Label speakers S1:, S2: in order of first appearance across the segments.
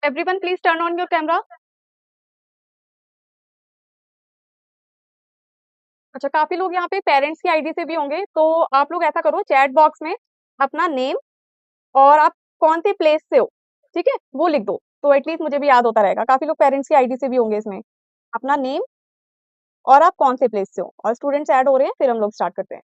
S1: Everyone please turn on your camera. अच्छा, काफी लोग यहाँ पे पेरेंट्स की आईडी से भी होंगे, तो आप लोग ऐसा करो, चैट बॉक्स में अपना नेम और आप कौन सी प्लेस से हो, ठीक है, वो लिख दो, तो एटलीस्ट मुझे भी याद होता रहेगा। काफी लोग पेरेंट्स की आईडी से भी होंगे इसमें। अपना नेम और आप कौन से प्लेस से हो, और स्टूडेंट्स ऐड हो रहे हैं, फिर हम लोग स्टार्ट करते हैं।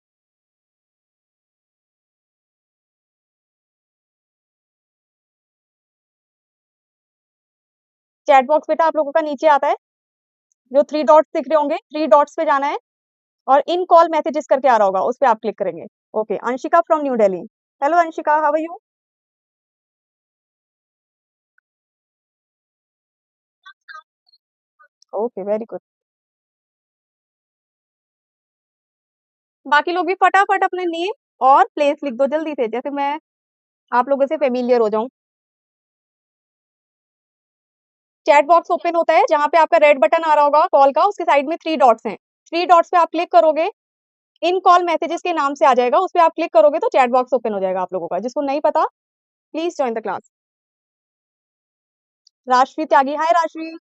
S1: चैट बॉक्स बेटा आप लोगों का नीचे आता है, जो 3 डॉट्स दिख रहे होंगे, 3 डॉट्स पे जाना है और इन कॉल मैसेजेस करके आ रहा होगा, उस पे आप क्लिक करेंगे। Okay, Anshika from New Delhi. Hello Anshika, how are you? Okay, very good. बाकी लोग भी फटाफट अपने नेम और प्लेस लिख दो जल्दी से, जैसे मैं आप लोगों से फेमिलियर हो जाऊं। चैट बॉक्स ओपन होता है, जहां पे आपका रेड बटन आ रहा होगा कॉल का, उसके साइड में 3 डॉट्स हैं। 3 डॉट्स पे आप क्लिक करोगे, इन कॉल मैसेजेस के नाम से आ जाएगा, उस पे आप क्लिक करोगे तो चैट बॉक्स ओपन हो जाएगा आप लोगों का। जिसको नहीं पता, प्लीज जॉइन द क्लास। राशि त्यागी, हाय राशि।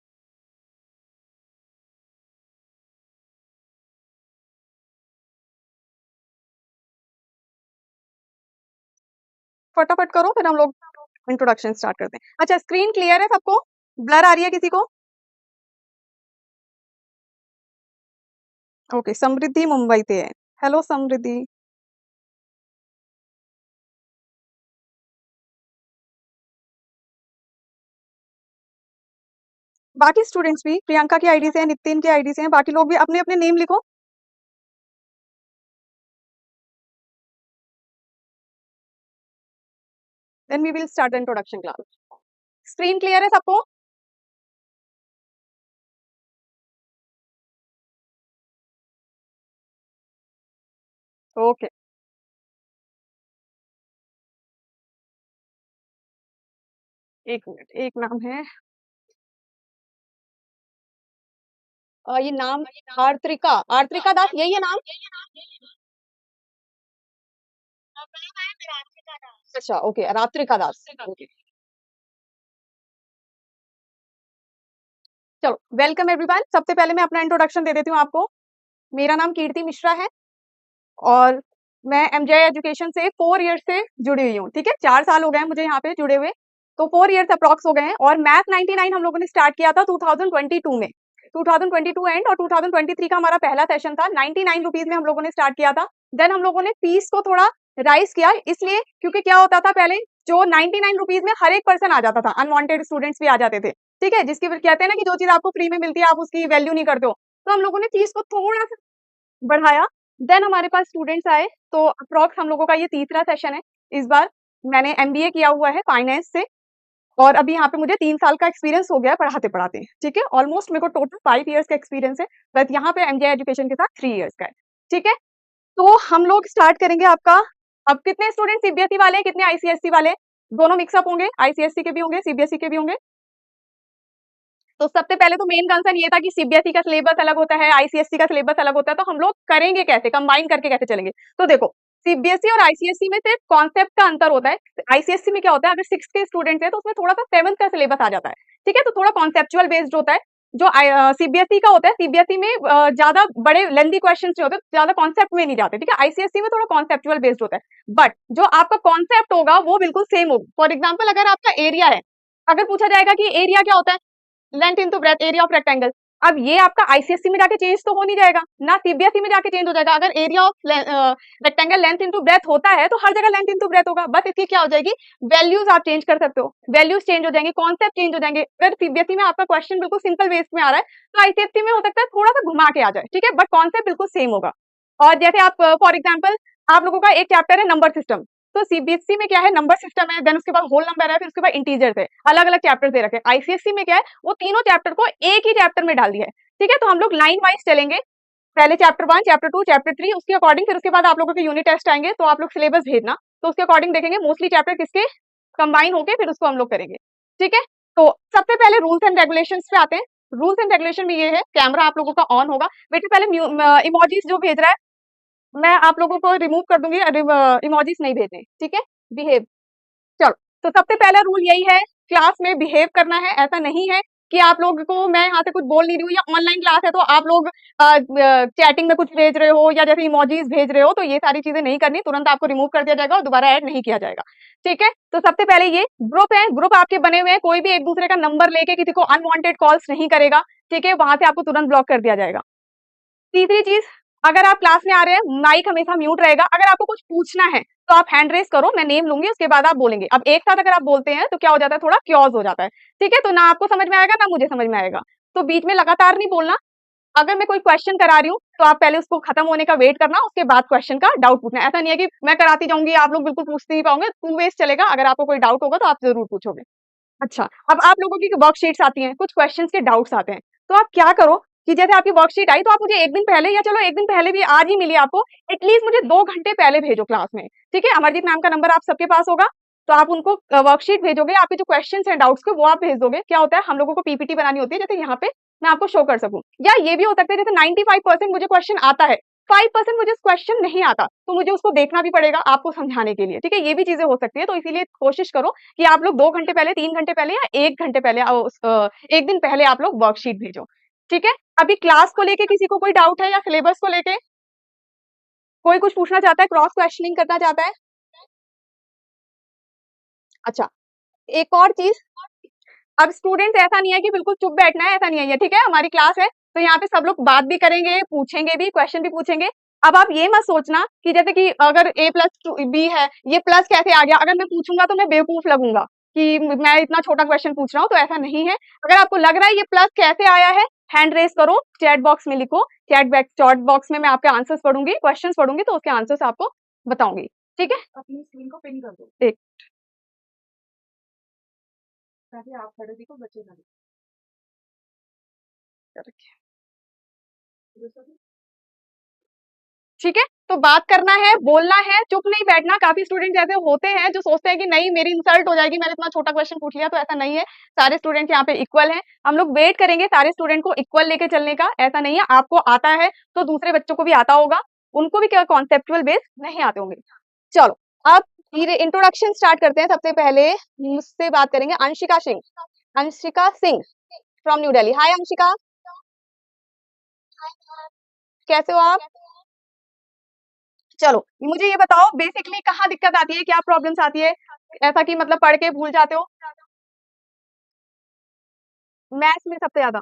S1: फटाफट करो, फिर हम लोग इंट्रोडक्शन स्टार्ट करते हैं। अच्छा, स्क्रीन क्लियर है सबको? ब्लर आ रही है किसी को? ओके, समृद्धि मुंबई से है। हेलो समृद्धि। बाकी स्टूडेंट्स भी प्रियंका की आईडी से हैं, नितिन की आईडी से हैं, बाकी लोग भी अपने अपने नेम लिखो। Then we will start the introduction class. Screen clear है सबको? ओके, एक मिनट, एक नाम है, ये नाम आर्त्रिका, आर्त्रिका दास, यही है नाम? अच्छा, ओके, रात्रिका दास। ओके, चलो, वेलकम एवरीवन। सबसे पहले मैं अपना इंट्रोडक्शन दे देती हूँ आपको। मेरा नाम कीर्ति मिश्रा है और मैं एमजे एजुकेशन से 4 ईयर से जुड़ी हुई हूँ, ठीक है। 4 साल हो गए हैं मुझे यहाँ पे जुड़े हुए, तो 4 ईयर्स अप्रॉक्स हो गए हैं। और मैथ 99 हम लोगों ने स्टार्ट किया था 2022 में, 2022 एंड, और 2023 का हमारा पहला सेशन था। 99 रुपीज में हम लोगों ने स्टार्ट किया था। देन हम लोगों ने फीस को थोड़ा राइज किया, इसलिए क्योंकि क्या होता था पहले, जो 99 रुपीज में हर एक पर्सन आ जाता था, अनवांटेड स्टूडेंट्स भी आ जाते थे, ठीक है। जिसकी कहते हैं ना कि जो चीज आपको फ्री में मिलती है आप उसकी वैल्यू नहीं करते हो, तो हम लोगों ने फीस को थोड़ा सा बढ़ाया। देन हमारे पास स्टूडेंट्स आए, तो अप्रॉक्स हम लोगों का ये तीसरा सेशन है इस बार। मैंने एमबीए किया हुआ है फाइनेंस से, और अभी यहाँ पे मुझे 3 साल का एक्सपीरियंस हो गया है पढ़ाते पढ़ाते, ठीक है। ऑलमोस्ट मेरे को टोटल 5 ईयर्स का एक्सपीरियंस है, बट यहाँ पे एमजे एजुकेशन के साथ 3 ईयर्स का है, ठीक है। तो हम लोग स्टार्ट करेंगे आपका। अब कितने स्टूडेंट सीबीएसई वाले, कितने आईसीएससी वाले? दोनों मिक्सअप होंगे, आईसीएससी के भी होंगे, सीबीएसई के भी होंगे। तो सबसे पहले तो मेन कंसर्न ये था कि सीबीएसई का सिलेबस अलग होता है, आईसीएससी का सिलेबस अलग होता है, तो हम लोग करेंगे कैसे, कंबाइन करके कैसे चलेंगे? तो देखो, सीबीएसई और आईसीएससी में सिर्फ कॉन्सेप्ट का अंतर होता है। आईसीएससी में क्या होता है, अगर 6 के स्टूडेंट है तो उसमें थोड़ा सा 7th का सिलेबस आ जाता है, ठीक है, तो थोड़ा कॉन्सेप्चुअल बेस्ड होता है। जो सीबीएसई का होता है, सीबीएसई में ज्यादा बड़े लेंदी क्वेश्चन नहीं होते, ज्यादा कॉन्सेप्ट में नहीं जाते, ठीक है। आईसीएससी में थोड़ा कॉन्सेप्चुअल बेस्ड होता है, बट जो आपका कॉन्सेप्ट होगा वो बिल्कुल सेम होगा। फॉर एग्जाम्पल, अगर आपका एरिया है, अगर पूछा जाएगा कि एरिया क्या होता है, length into breadth, area of rectangle. अब ये आपका आईसीएससी में जाके चेंज तो हो नहीं जाएगा ना, सीबीएसई में जाके चेंज हो जाएगा। अगर area of rectangle length into breadth होता है तो हर जगह लेंथ इनटू ब्रेथ होगा, बस इसकी क्या हो जाएगी, वैल्यूज आप चेंज कर सकते हो, वैल्यूज चेंज हो जाएंगे, कॉन्सेप्ट चेंज हो जाएंगे। अगर सीबीएसई में आपका क्वेश्चन बिल्कुल सिंपल बेस में आ रहा है, तो आईसीएससी में हो सकता है थोड़ा सा घुमा के आ जाए, ठीक है, बट कॉन्सेप्ट बिल्कुल सेम होगा। और जैसे आप फॉर एग्जाम्पल, आप लोगों का एक चैप्टर है नंबर सिस्टम, तो सीबीएसई में क्या है, नंबर सिस्टम है, देन उसके बाद होल नंबर है, फिर उसके बाद इंटीजर्स है, अलग अलग चैप्टर दे रखे हैं। आईसीएससी में क्या है, वो तीनों चैप्टर को एक ही चैप्टर में डाल दिया है, ठीक है। तो हम लोग लाइन वाइज चलेंगे, पहले चैप्टर 1, चैप्टर 2, चैप्टर 3, उसके अकॉर्डिंग, फिर उसके बाद आप लोगों के यूनिट टेस्ट आएंगे, तो आप लोग सिलेबस भेजना, तो उसके अकॉर्डिंग देखेंगे मोस्टली चैप्टर किसके कंबाइन होके फिर उसको हम लोग करेंगे, ठीक है। तो सबसे पहले रूल्स एंड रेगुलेशन पे आते हैं। रूल्स एंड रेगुलेशन में ये है, कैमरा आप लोगों का ऑन होगा। बेटे पहले इमोजीज जो भेज रहा है, मैं आप लोगों को रिमूव कर दूंगी, इमोजीज नहीं भेजने, ठीक है, बिहेव। चलो, तो सबसे पहला रूल यही है, क्लास में बिहेव करना है। ऐसा नहीं है कि आप लोगों को मैं यहाँ से कुछ बोल नहीं रही हूँ, या ऑनलाइन क्लास है तो आप लोग चैटिंग में कुछ भेज रहे हो या जैसे इमोजीज भेज रहे हो, तो ये सारी चीजें नहीं करनी, तुरंत आपको रिमूव कर दिया जाएगा और दोबारा ऐड नहीं किया जाएगा। ठीक है, तो सबसे पहले ये ग्रुप है, ग्रुप आपके बने हुए हैं, कोई भी एक दूसरे का नंबर लेके किसी को अनवांटेड कॉल्स नहीं करेगा। ठीक है, वहां से आपको तुरंत ब्लॉक कर दिया जाएगा। तीसरी चीज, अगर आप क्लास में आ रहे हैं माइक हमेशा म्यूट रहेगा। अगर आपको कुछ पूछना है तो आप हैंड रेस करो, मैं नेम लूंगी, उसके बाद आप बोलेंगे। अब एक साथ अगर आप बोलते हैं तो क्या हो जाता है, थोड़ा क्योज हो जाता है। ठीक है, तो ना आपको समझ में आएगा ना मुझे समझ में आएगा, तो बीच में लगातार नहीं बोलना। अगर मैं कोई क्वेश्चन करा रही हूँ तो आप पहले उसको खत्म होने का वेट करना, उसके बाद क्वेश्चन का डाउट पूछना। ऐसा नहीं है कि मैं कराती जाऊंगी आप लोग बिल्कुल पूछ नहीं पाओगे, टू वेज चलेगा। अगर आपको कोई डाउट होगा तो आप जरूर पूछोगे। अच्छा, अब आप लोगों की वर्कशीट्स आती हैं, कुछ क्वेश्चंस के डाउट्स आते हैं, तो आप क्या करो कि जैसे आपकी वर्कशीट आई तो आप मुझे एक दिन पहले, या चलो एक दिन पहले भी आज ही मिली आपको, एटलीस्ट मुझे 2 घंटे पहले भेजो क्लास में। ठीक है, अमरजीत मैम का नंबर आप सबके पास होगा, तो आप उनको वर्कशीट भेजोगे, आपके जो क्वेश्चंस हैं डाउट्स के वो आप भेज दोगे। क्या होता है, हम लोगों को पीपीटी बनानी होती है, जैसे यहाँ पे मैं आपको शो कर सकूं, या ये भी हो सकता है जैसे 95% मुझे क्वेश्चन आता है, 5% मुझे क्वेश्चन नहीं आता, तो मुझे उसको देखना भी पड़ेगा आपको समझाने के लिए। ठीक है, ये भी चीजें हो सकती है, तो इसीलिए कोशिश करो कि आप लोग 2 घंटे पहले, 3 घंटे पहले, या 1 घंटे पहले, एक दिन पहले आप लोग वर्कशीट भेजो। ठीक है, अभी क्लास को लेके किसी को कोई डाउट है या सिलेबस को लेके कोई कुछ पूछना चाहता है, क्रॉस क्वेश्चनिंग करना चाहता है? अच्छा, एक और चीज, अब स्टूडेंट्स ऐसा नहीं है कि बिल्कुल चुप बैठना है, ऐसा नहीं है ये। ठीक है, हमारी क्लास है तो यहाँ पे सब लोग बात भी करेंगे, पूछेंगे भी, क्वेश्चन भी पूछेंगे। अब आप ये मत सोचना कि जैसे कि अगर A+B है, ये प्लस कैसे आ गया, अगर मैं पूछूंगा तो मैं बेवकूफ लगूंगा कि मैं इतना छोटा क्वेश्चन पूछ रहा हूँ, तो ऐसा नहीं है। अगर आपको लग रहा है ये प्लस कैसे आया है, हैंड रेस करो, चैट बॉक्स में लिखो, चैट बॉक्स में मैं आपके आंसर्स पढ़ूंगी, क्वेश्चन पढ़ूंगी, तो उसके आंसर्स आपको बताऊंगी। ठीक है, अपनी स्क्रीन को पिन कर दो, एक ताकि आप खड़े दिखो, बच्चे ना दिखें। ठीक है, तो बात करना है, बोलना है, चुप नहीं बैठना। काफी स्टूडेंट ऐसे होते हैं जो सोचते हैं कि नहीं मेरी इंसल्ट हो जाएगी, मैंने इतना छोटा क्वेश्चन पूछ लिया, तो ऐसा नहीं है। सारे स्टूडेंट यहाँ पे इक्वल हैं, हम लोग वेट करेंगे सारे स्टूडेंट को इक्वल लेके चलने का। ऐसा नहीं है आपको आता है तो दूसरे बच्चों को भी आता होगा, उनको भी क्या कॉन्सेप्चुअल बेस नहीं आते होंगे। चलो, अब धीरे इंट्रोडक्शन स्टार्ट करते हैं। सबसे पहले मुझसे बात करेंगे अंशिका सिंह, अंशिका सिंह फ्रॉम न्यू दिल्ली। हाय अंशिका, कैसे हो आप? चलो मुझे ये बताओ, बेसिकली कहाँ दिक्कत आती है, क्या प्रॉब्लम्स आती है, ऐसा कि मतलब पढ़ के भूल जाते हो? मैथ्स में सबसे ज्यादा?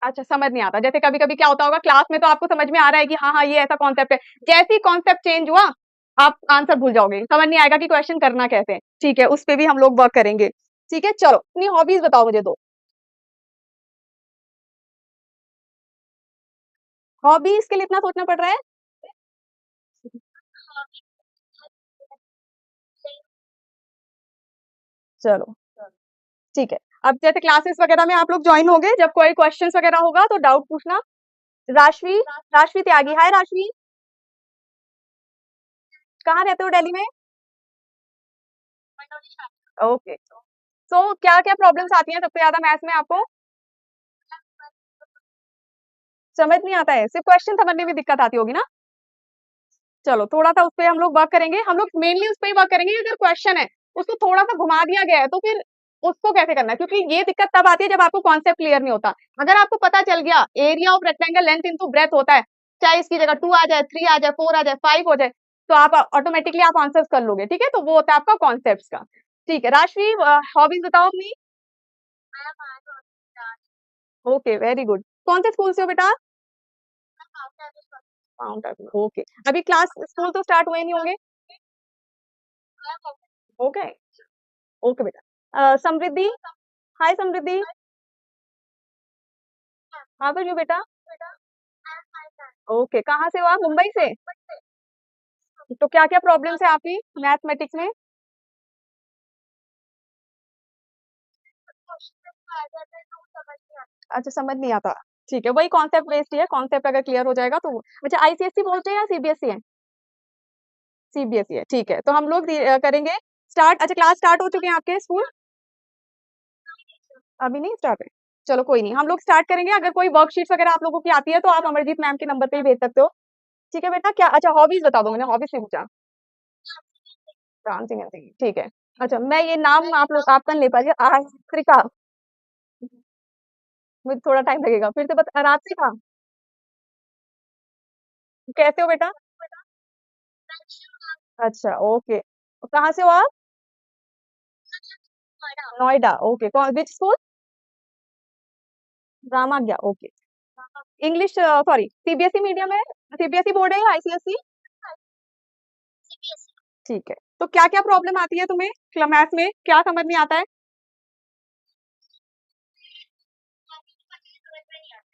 S1: अच्छा, समझ नहीं आता। जैसे कभी कभी क्या होता होगा, क्लास में तो आपको समझ में आ रहा है कि हाँ हाँ ये ऐसा कॉन्सेप्ट है, जैसे ही कॉन्सेप्ट चेंज हुआ आप आंसर भूल जाओगे, समझ नहीं आएगा कि क्वेश्चन करना कैसे है। ठीक है, उस पे भी हम लोग वर्क करेंगे। ठीक है, चलो अपनी हॉबीज बताओ मुझे दो। हॉबीज के लिए इतना सोचना पड़ रहा है? चलो ठीक है, अब जैसे क्लासेस वगैरह में आप लोग ज्वाइन होगे, जब कोई क्वेश्चंस वगैरह होगा तो डाउट पूछना। राशि, राशि त्यागी, हाय राशि, कहाँ रहते हो दिल्ली में? ओके, सो क्या क्या प्रॉब्लम्स आती हैं सबसे ज्यादा मैथ्स में आपको? समझ नहीं आता है, सिर्फ क्वेश्चन समझने में दिक्कत आती होगी ना? चलो थोड़ा सा उस पे हम लोग वर्क करेंगे, हम लोग मेनली उस पे ही वर्क करेंगे। अगर क्वेश्चन है उसको थोड़ा सा घुमा दिया गया है तो फिर उसको कैसे करना है, क्योंकि ये दिक्कत तब आती है जब आपको कॉन्सेप्ट क्लियर नहीं होता। अगर आपको पता चल गया area of rectangle length into breadth होता है, चाहे इसकी जगह 2 आ जाए, 3 आ जाए, 4 आ जाए, 5 हो जाए, तो आप ऑटोमेटिकली आप आंसर्स कर लोगे। ठीक है, तो वो होता है आपका कॉन्सेप्ट का। ठीक है, राशि हॉबीज बताओ अपनी। Okay, very good. कौन से स्कूल से हो बेटा? Mount Abu, okay. अभी क्लास स्कूल तो स्टार्ट हुए नहीं होंगे? हो गए, ओके बेटा। समृद्धि, हाय समृद्धि, हाँ तो जो बेटा, ओके, कहाँ से हो आप? मुंबई से? तो क्या क्या प्रॉब्लम्स है आपकी मैथमेटिक्स में? अच्छा, समझ नहीं आता। ठीक है, वही कॉन्सेप्ट बेस्ड ही है, कॉन्सेप्ट अगर क्लियर हो जाएगा तो। अच्छा, आईसीएसई बोलते हैं या सीबीएसई है? सीबीएसई है, ठीक है, तो हम लोग करेंगे स्टार्ट। अच्छा, क्लास स्टार्ट हो चुके हैं आपके स्कूल? अभी नहीं स्टार्ट है, चलो कोई नहीं, हम लोग स्टार्ट करेंगे। अगर कोई वर्कशीट वगैरह आप लोगों की आती है तो आप अमरजीत मैम के नंबर पे ही भेज सकते हो। ठीक है बेटा, क्या अच्छा हॉबीज बता दो, मैंने हॉबीज से पूछा। डांसिंग एंड सिंगिंग, ठीक है। अच्छा मैं ये नाम आप लोग आपका नहीं ले पा रही, आश्रिका, मुझे थोड़ा टाइम लगेगा, फिर से बता, रात्रिका, कैसे हो बेटा? अच्छा ओके, कहाँ से हो आप? नोएडा, ओके, कौन which school? Ramagya, okay. English sorry CBSE medium है, सीबीएसई बोर्ड है या आईसीएसई? ठीक है, तो क्या क्या प्रॉब्लम आती है तुम्हें मैथ्स में, क्या समझ नहीं आता है?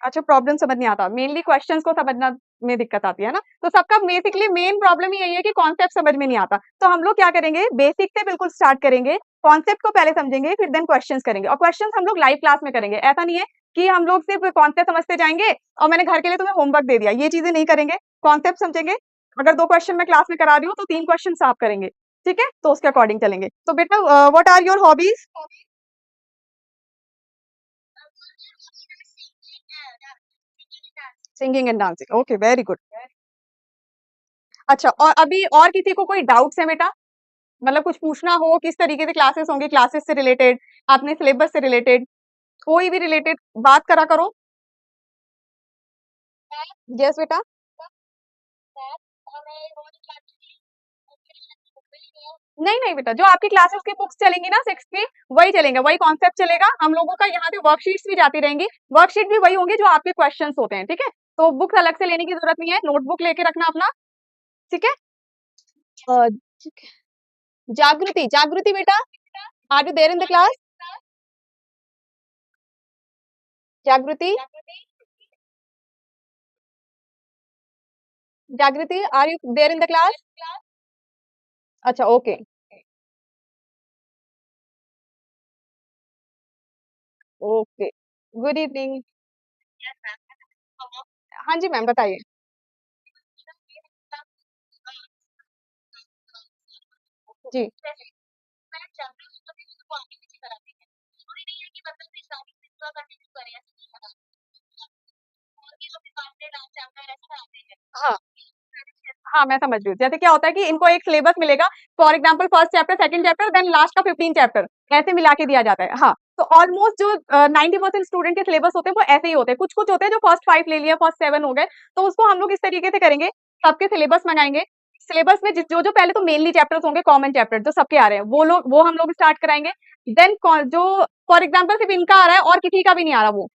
S1: अच्छा प्रॉब्लम समझ नहीं आता, मेनली क्वेश्चंस को समझना में दिक्कत आती है ना, तो सबका बेसिकली मेन प्रॉब्लम ही यही है कि कॉन्सेप्ट समझ में नहीं आता। तो हम लोग क्या करेंगे, बेसिक से बिल्कुल स्टार्ट करेंगे, कॉन्सेप्ट को पहले समझेंगे, फिर देन क्वेश्चंस करेंगे, और क्वेश्चंस हम लोग लाइव क्लास में करेंगे। ऐसा नहीं है कि हम लोग सिर्फ कॉन्सेप्ट समझते जाएंगे और मैंने घर के लिए तुम्हें होमवर्क दे दिया, ये चीजें नहीं करेंगे। कॉन्सेप्ट समझेंगे, अगर 2 क्वेश्चन मैं क्लास में करा रही हूँ तो 3 क्वेश्चन आप करेंगे, ठीक है, तो उसके अकॉर्डिंग चलेंगे। तो बेटा what are your hobbies? Singing and dancing, okay very good. अच्छा, और अभी और किसी को कोई डाउट्स है बेटा, मतलब कुछ पूछना हो, किस तरीके से क्लासेस होंगी, क्लासेस से रिलेटेड, अपने सिलेबस से रिलेटेड, कोई भी रिलेटेड बात करा करो। यस बेटा। नहीं नहीं बेटा, जो आपकी क्लासेस की बुक्स चलेंगी ना 6 की, वही चलेंगे, वही कॉन्सेप्ट चलेगा। हम लोगों का यहाँ पे वर्कशीट्स भी जाती रहेंगी, वर्कशीट भी वही होंगी जो आपके क्वेश्चंस होते हैं, ठीक है। तो बुक्स अलग से लेने की जरूरत नहीं है, नोटबुक लेके रखना अपना, ठीक है। अ, जागृति, जागृति बेटा, are you there in the class? Jagriti, Jagriti, are you there in the class? अच्छा ओके, ओके, गुड इवनिंग। हाँ जी मैम बताइए। जी, हाँ, हाँ, मैं समझ रही हूँ। जैसे क्या होता है कि इनको एक सिलेबस मिलेगा, for example first chapter, second chapter, then last का 15 चैप्टर, ऐसे मिला के दिया जाता है। हाँ, तो ऑलमोस्ट जो 90% स्टूडेंट के सिलेबस होते हैं वो ऐसे ही होते हैं। कुछ-कुछ होते हैं जो फर्स्ट 5 ले लिया, फर्स्ट 7 हो गए, तो उसको हम लोग इस तरीके से करेंगे, सबके सिलेबस मंगाएँगे। सिलेबस में जिस जो-जो पहले तो मेनली चैप्टर्स होंगे, कॉमन चैप्टर जो सबके आ रहे हैं, वो हम लोग स्टार्ट कराएँगे। देन जो फॉर एग्जांपल सिर्फ इनका आ रहा है और किसी का भी नहीं आ रहा वो,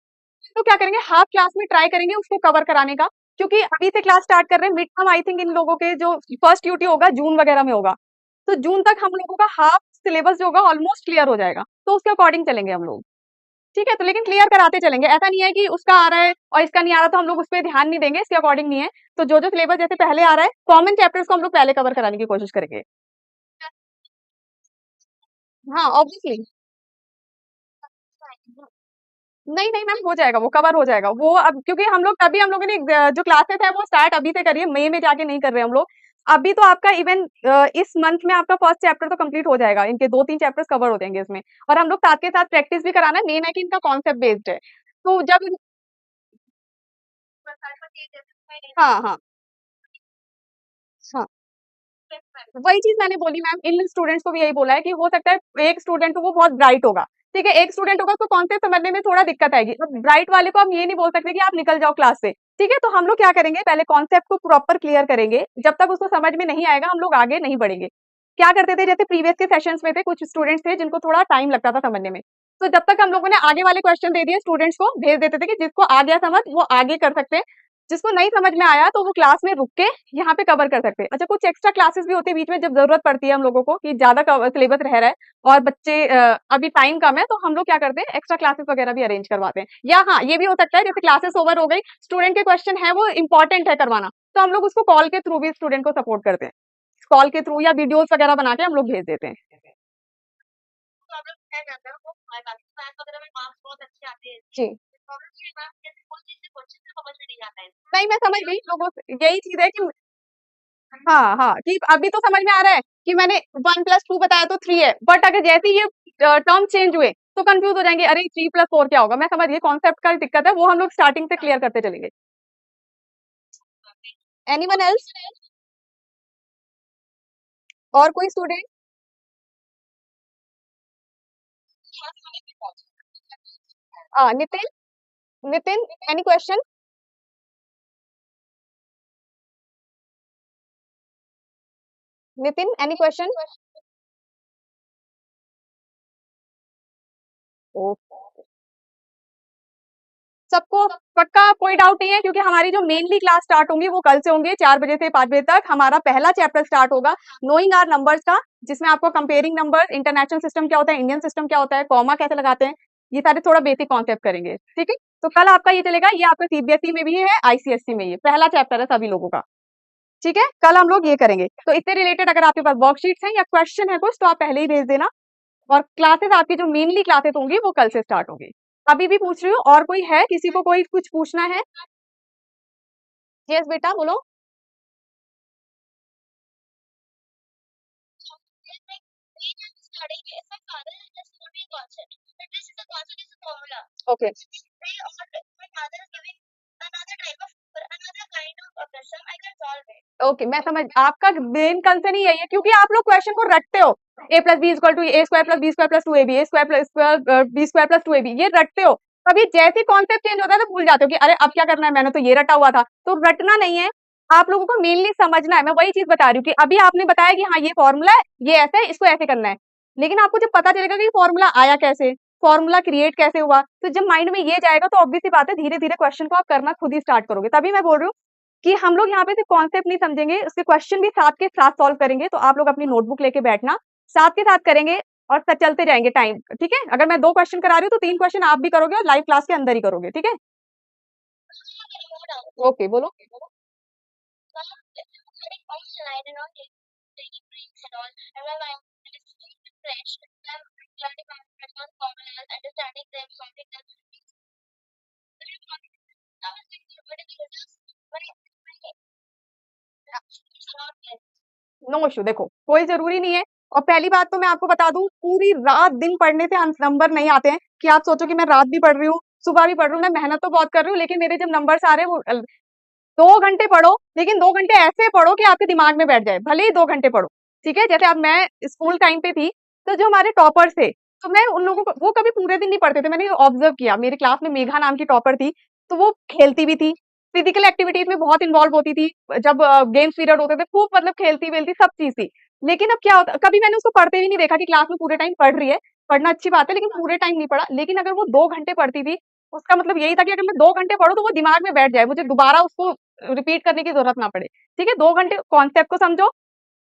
S1: तो क्या करेंगे, हाफ क्लास में ट्राई करेंगे उसको कवर कराने का, क्योंकि अभी से क्लास स्टार्ट कर रहे हैं, mid term I think in लोगों के जो फर्स्ट यूटी होगा जून वगैरह में होगा, तो जून तक हम लोगों का हाफ सिलेबस जो होगा ऑलमोस्ट क्लियर हो जाएगा, तो उसके अकॉर्डिंग चलेंगे हम लोग, ठीक है। तो लेकिन क्लियर कराते चलेंगे, ऐसा नहीं है कि उसका आ रहा है और इसका नहीं आ रहा तो हम लोग उस पर ध्यान नहीं देंगे, इसके अकॉर्डिंग नहीं है। तो जो जो सिलेबस जैसे पहले आ रहा है, कॉमन चैप्टर्स को हम लोग पहले कवर कराने की कोशिश करेंगे। हाँ ऑब्वियसली, नहीं, नहीं मैम हो जाएगा, वो कवर हो जाएगा। वो अब क्योंकि हम लोग तभी हम लोगों ने जो क्लासेस है वो स्टार्ट अभी से करी है, मई में जाके नहीं कर रहे हम लोग। अभी तो आपका इवन इस मंथ में आपका फर्स्ट चैप्टर तो कंप्लीट हो जाएगा, इनके 2-3 चैप्टर्स कवर हो जाएंगे इसमें। और हम लोग साथ के साथ प्रैक्टिस भी कराना है, मेन है कि इनका कॉन्सेप्ट बेस्ड है। तो जब हाँ, हाँ, हाँ। वही चीज़ मैंने बोली मैम, इन स्टूडेंट्स को भी यही बोला है कि हो सकता है एक स्टूडेंट वो बहुत ब्राइट होगा, ठीक है, एक स्टूडेंट होगा उसको कॉन्सेप्ट समझने में थोड़ा दिक्कत आएगी। अब ब्राइट वाले को हम ये नहीं बोल सकते कि आप निकल जाओ क्लास से, ठीक है। तो हम लोग क्या करेंगे, पहले कॉन्सेप्ट को प्रॉपर क्लियर करेंगे, जब तक उसको समझ में नहीं आएगा हम लोग आगे नहीं बढ़ेंगे। क्या करते थे, जैसे प्रीवियस के सेशंस में थे कुछ स्टूडेंट्स थे जिनको थोड़ा टाइम लगता था समझने में, तो जब तक हम लोगों ने आगे वाले क्वेश्चन दे दिए स्टूडेंट्स को भेज देते थे कि जिसको आ गया समझ वो आगे कर सकते हैं, जिसको नहीं समझ में आया तो वो क्लास में रुक के यहाँ पे कवर कर सकते हैं। अच्छा कुछ एक्स्ट्रा क्लासेस भी होती है बीच में जब जरूरत पड़ती है हम लोगों को कि ज्यादा सिलेबस रह रहा है और बच्चे अभी टाइम कम है, तो हम लोग क्या करते हैं एक्स्ट्रा क्लासेस वगैरह भी अरेंज करवाते हैं। या हाँ ये भी हो सकता है जैसे क्लासेस ओवर हो गई, स्टूडेंट के क्वेश्चन है वो इंपॉर्टेंट है करवाना, तो हम लोग उसको कॉल के थ्रू भी स्टूडेंट को सपोर्ट करते हैं, कॉल के थ्रू या वीडियोस वगैरह बना के हम लोग भेज देते हैं। जी नहीं मैं समझ गई, लोगों से यही चीज है कि हाँ, हाँ, कि अभी तो समझ में आ रहा है कि मैंने 1 प्लस 2 बताया तो 3 है, बट अगर जैसे ही ये टर्म चेंज हुए, तो कन्फ्यूज़ हो जाएँगे, अरे 3 प्लस 4 क्या होगा? मैं समझ गई कॉन्सेप्ट का दिक्कत है, वो हम लोग स्टार्टिंग से क्लियर करते चलेंगे। Anyone else? और कोई student? Nitin, Nitin, any question? Nitin, any question? Oh, सबको पक्का कोई डाउट नहीं है? क्योंकि हमारी जो मेनली क्लास स्टार्ट होंगी वो कल से होंगी 4 बजे से 5 बजे तक। हमारा पहला चैप्टर स्टार्ट होगा नोइंग आर नंबर्स का, जिसमें आपको कंपेयरिंग नंबर्स, इंटरनेशनल सिस्टम क्या होता है, इंडियन सिस्टम क्या होता है, कॉमा कैसे लगाते हैं, ये सारे थोड़ा बेसिक कॉन्सेप्ट करेंगे। ठीक है, तो कल आपका ये चलेगा, ये आपका सीबीएसई में भी है, आईसीएसई में, ये पहला चैप्टर है सभी लोगों का। ठीक है, कल हम लोग ये करेंगे। तो इससे रिलेटेड अगर आपके पास वर्कशीट्स हैं या क्वेश्चन है कुछ, तो आप पहले ही भेज देना। और क्लासेस आपकी जो मेनली क्लासेस होंगी वो कल से स्टार्ट होगी। अभी भी पूछ रही हूँ, और कोई है, किसी को कोई कुछ पूछना है? यस बेटा, बोलो। ओके, ओके, मैं समझ, आपका मेन कंसर्न ही यही है, क्योंकि आप लोग क्वेश्चन को रटते हो। A plus B equal to A square plus B square plus two A B, A square plus B square plus two A B, ये रटते हो। कभी जैसे कॉन्सेप्ट चेंज होता है तो भूल जाते हो कि अरे अब क्या करना है, मैंने तो ये रटा हुआ था। तो रटना नहीं है, आप लोगों को मेनली समझना है। मैं वही चीज बता रही हूँ कि अभी आपने बताया कि हाँ ये फॉर्मूला है, ये ऐसा है, इसको ऐसे करना है। लेकिन आपको जब पता चलेगा कि फॉर्मूला आया कैसे, फॉर्मूला क्रिएट कैसे हुआ, तो जब माइंड में ये जाएगा तो ऑब्वियस सी बात है, धीरे धीरे क्वेश्चन को आप करना खुद ही स्टार्ट करोगे। तभी मैं बोल रही हूँ कि हम लोग यहाँ पे सिर्फ कॉन्सेप्ट नहीं समझेंगे, उसके क्वेश्चन भी साथ के साथ सॉल्व करेंगे। तो आप लोग अपनी नोटबुक लेके बैठना, साथ के साथ करेंगे और चलते जाएंगे टाइम। ठीक है, अगर मैं 2 क्वेश्चन करा रही हूँ तो 3 क्वेश्चन आप भी करोगे और लाइव क्लास के अंदर ही करोगे। ठीक है, ओके, बोलो। नो इश्यू, देखो कोई जरूरी नहीं है। और पहली बात तो मैं आपको बता दूं, पूरी रात दिन पढ़ने से नंबर नहीं आते हैं कि आप सोचो कि मैं रात भी पढ़ रही हूँ, सुबह भी पढ़ रही हूँ। मैं मेहनत तो बहुत कर रही हूँ, लेकिन मेरे जब नंबर्स आ रहे हैं वो 2 घंटे पढ़ो, लेकिन 2 घंटे ऐसे पढ़ो कि आपके दिमाग में बैठ जाए, भले ही 2 घंटे पढ़ो। ठीक है, जैसे अब मैं स्कूल टाइम पे थी, तो जो हमारे टॉपर्स थे, तो मैं उन लोगों को, वो कभी पूरे दिन नहीं पढ़ते थे। मैंने ऑब्जर्व किया, मेरी क्लास में मेघा नाम की टॉपर थी, तो वो खेलती भी थी, फिजिकल एक्टिविटीज में बहुत इन्वॉल्व होती थी। जब गेम्स पीरियड होते थे खूब, मतलब खेलती वेलती सब चीज थी। लेकिन अब क्या होता, कभी मैंने उसको पढ़ते भी नहीं देखा कि क्लास में पूरे टाइम पढ़ रही है। पढ़ना अच्छी बात है, लेकिन पूरे टाइम नहीं पढ़ा। लेकिन अगर वो 2 घंटे पढ़ती थी, उसका मतलब यही था कि अगर मैं 2 घंटे पढ़ूं तो वो दिमाग में बैठ जाए, मुझे दोबारा उसको रिपीट करने की जरूरत ना पड़े। ठीक है, 2 घंटे कॉन्सेप्ट को समझो,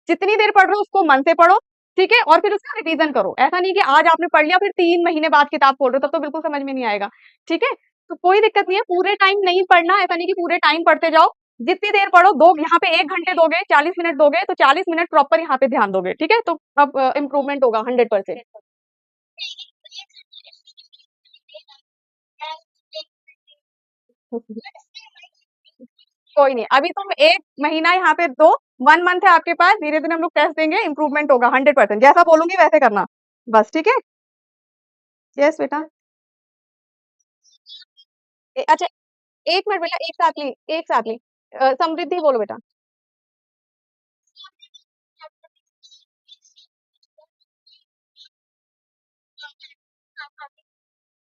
S1: जितनी देर पढ़ रहे हो उसको मन से पढ़ो। ठीक है, और फिर उसका रिवीजन करो। ऐसा नहीं कि आज आपने पढ़ लिया फिर 3 महीने बाद किताब खोल रहे हो, तब तो बिल्कुल समझ में नहीं आएगा। ठीक है, तो कोई दिक्कत नहीं है, पूरे टाइम नहीं पढ़ना, ऐसा नहीं कि पूरे टाइम पढ़ते जाओ। जितनी देर पढ़ो, दो यहाँ पे 1 घंटे दोगे, 40 मिनट दोगे, तो 40 मिनट प्रॉपर यहाँ पे ध्यान दोगे। ठीक है, तो अब इम्प्रूवमेंट होगा 100%। कोई नहीं, अभी तुम 1 महीना यहाँ पे दो, 1 मंथ है आपके पास, धीरे धीरे हम लोग टेस्ट देंगे, इंप्रूवमेंट होगा 100%। जैसा बोलूंगी वैसे करना बस। ठीक है, यस बेटा। अच्छा, 1 मिनट बेटा, एक साथ नहीं, एक साथ नहीं। समृद्धि बोलो बेटा।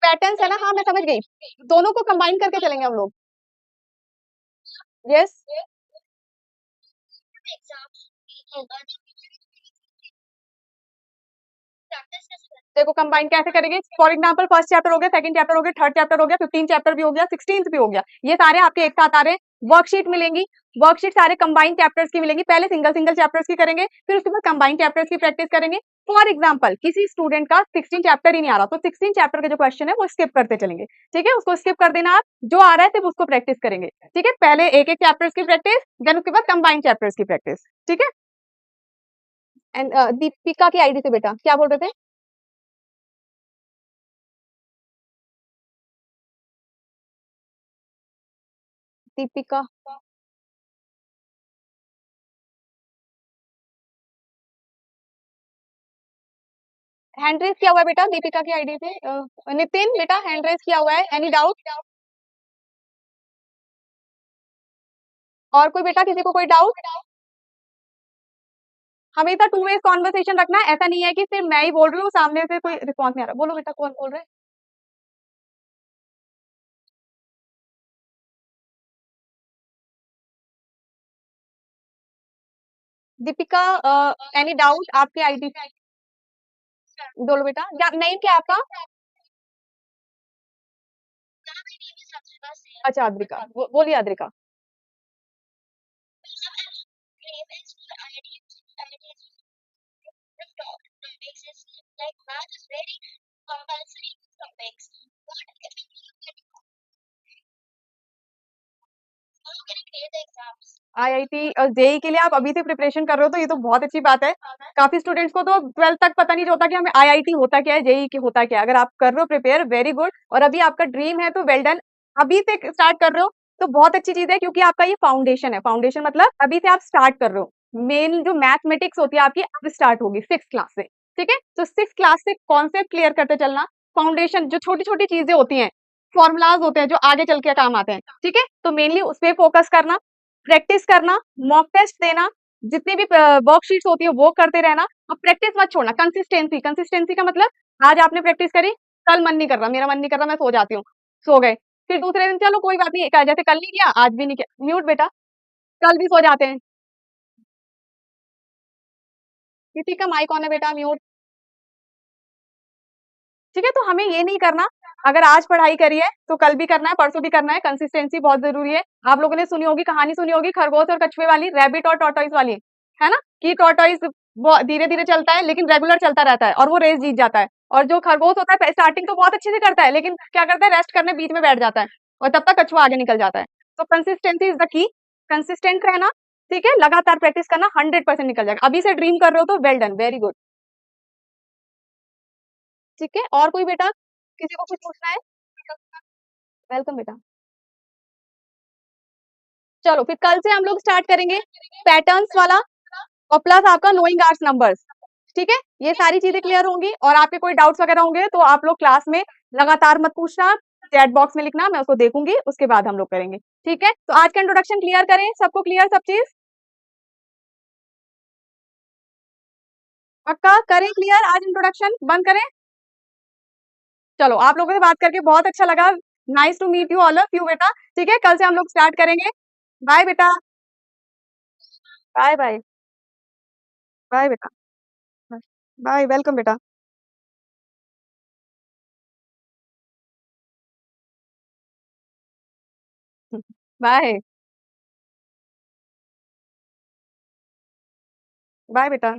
S1: पैटर्न्स है ना, हाँ मैं समझ गई। दोनों को कंबाइन करके चलेंगे हम लोग। यस, देखो कंबाइन कैसे करेंगे। फॉर एग्जांपल फर्स्ट चैप्टर हो गया, सेकंड चैप्टर हो गया, थर्ड चैप्टर हो गया, 15 चैप्टर भी हो गया, 16th भी हो गया, ये सारे आपके एक साथ आ रहे हैं। वर्कशीट मिलेंगी, वर्कशीट सारे कंबाइन चैप्टर्स की मिलेंगी। पहले सिंगल सिंगल चैप्टर्स की करेंगे, फिर उसके बाद कंबाइन चैप्टर्स की प्रैक्टिस करेंगे। फॉर एग्जाम्पल किसी स्टूडेंट का 16 चैप्टर ही नहीं आ रहा, तो 16 चैप्टर के जो क्वेश्चन है वो स्किप करते चलेंगे। ठीक है, उसको स्किप कर देना, आप जो आ रहा है सिर्फ उसको प्रैक्टिस करेंगे। ठीक है, पहले एक एक चैप्टर्स की प्रैक्टिस, देन उसके बाद कंबाइन चैप्टर्स की प्रैक्टिस। ठीक है, एंड दीपिका की आईडी से बेटा क्या बोल रहे थे? दीपिका, हैंड रेस किया हुआ है बेटा दीपिका की आईडी पे। नितिन बेटा, हैंड रेस किया हुआ है, एनी डाउट? और कोई बेटा किसी को कोई डाउट? हमेशा टू वे कॉन्वर्सेशन रखना है, ऐसा नहीं है कि सिर्फ मैं ही बोल रही हूँ, सामने से कोई रिस्पॉन्स नहीं आ रहा। बोलो बेटा, कौन बोल रहा है? दीपिका, एनी डाउट आपके आईडी? बोलो बेटा, क्या नेम क्या है आपका? अच्छा, अद्रिका, बोलिए अद्रिका। आईआईटी और जेईई के लिए आप अभी से प्रिपरेशन कर रहे हो, तो ये तो बहुत अच्छी बात है। काफी स्टूडेंट्स को तो 12th तक पता नहीं होता कि हमें आईआईटी होता क्या है, जेईई की होता क्या है। अगर आप कर रहे हो प्रिपेयर, वेरी गुड। और अभी आपका ड्रीम है तो वेल डन। अभी से स्टार्ट कर रहे हो तो बहुत अच्छी चीज है, क्योंकि आपका ये फाउंडेशन है। फाउंडेशन मतलब अभी से आप स्टार्ट कर रहे हो। मेन जो मैथमेटिक्स होती है आपकी अब स्टार्ट होगी 6th क्लास से। ठीक है, तो 6th क्लास से कॉन्सेप्ट क्लियर करते चलना। फाउंडेशन जो छोटी छोटी चीजें होती हैं, फॉर्मूलाज होते हैं जो आगे चल के काम आते हैं। ठीक है, तो मेनली उस पर फोकस करना, प्रैक्टिस करना, मॉक टेस्ट देना, जितनी भी वर्कशीट्स होती है वो करते रहना। और प्रैक्टिस मत छोड़ना। कंसिस्टेंसी, कंसिस्टेंसी का मतलब आज आपने प्रैक्टिस करी, कल मन नहीं कर रहा, मेरा मन नहीं कर रहा, मैं सो जाती हूँ, सो गए। फिर दूसरे दिन चलो कोई बात नहीं, जैसे कल नहीं किया आज भी नहीं किया, म्यूट बेटा, कल भी सो जाते हैं। किसी का माइक ऑन है बेटा, म्यूट। ठीक है, तो हमें ये नहीं करना। अगर आज पढ़ाई करी है तो कल भी करना है, परसों भी करना है। कंसिस्टेंसी बहुत जरूरी है। आप लोगों ने सुनी होगी, कहानी सुनी होगी, खरगोश और कछुए वाली, रैबिट और टॉर्टोइस वाली, है ना? कि टॉर्टोइस धीरे धीरे चलता है लेकिन रेगुलर चलता रहता है और वो रेस जीत जाता है। और जो खरगोश होता है स्टार्टिंग तो बहुत अच्छे से करता है, लेकिन क्या करता है, रेस्ट करने बीच में बैठ जाता है और तब तक कछुआ आगे निकल जाता है। तो consistency is the key. Consistent रहना, ठीक है, लगातार प्रैक्टिस करना, 100% निकल जाएगा। अभी से ड्रीम कर रहे हो तो वेल डन, वेरी गुड। ठीक है, और कोई बेटा किसी को कुछ पूछना है? वेलकम बेटा। चलो फिर कल से हम लोग स्टार्ट करेंगे पैटर्न्स वाला, और प्लस आपका नोइंग आवर्स नंबर्स। ठीक है, ये सारी चीजें क्लियर होंगी। और आपके कोई डाउट्स वगैरह होंगे तो आप लोग क्लास में लगातार मत पूछना, चैट बॉक्स में लिखना, मैं उसको देखूंगी, उसके बाद हम लोग करेंगे। ठीक है, तो आज का इंट्रोडक्शन क्लियर करें, सबको क्लियर सब चीज? पक्का करें क्लियर? आज इंट्रोडक्शन बंद करें? चलो, आप लोगों से बात करके बहुत अच्छा लगा। Nice to meet you all of you बेटा। ठीक है, कल से हम लोग स्टार्ट करेंगे। बाय बेटा। Bye bye. बाय बेटा। बाय, वेलकम बेटा। बाय। बाय बेटा।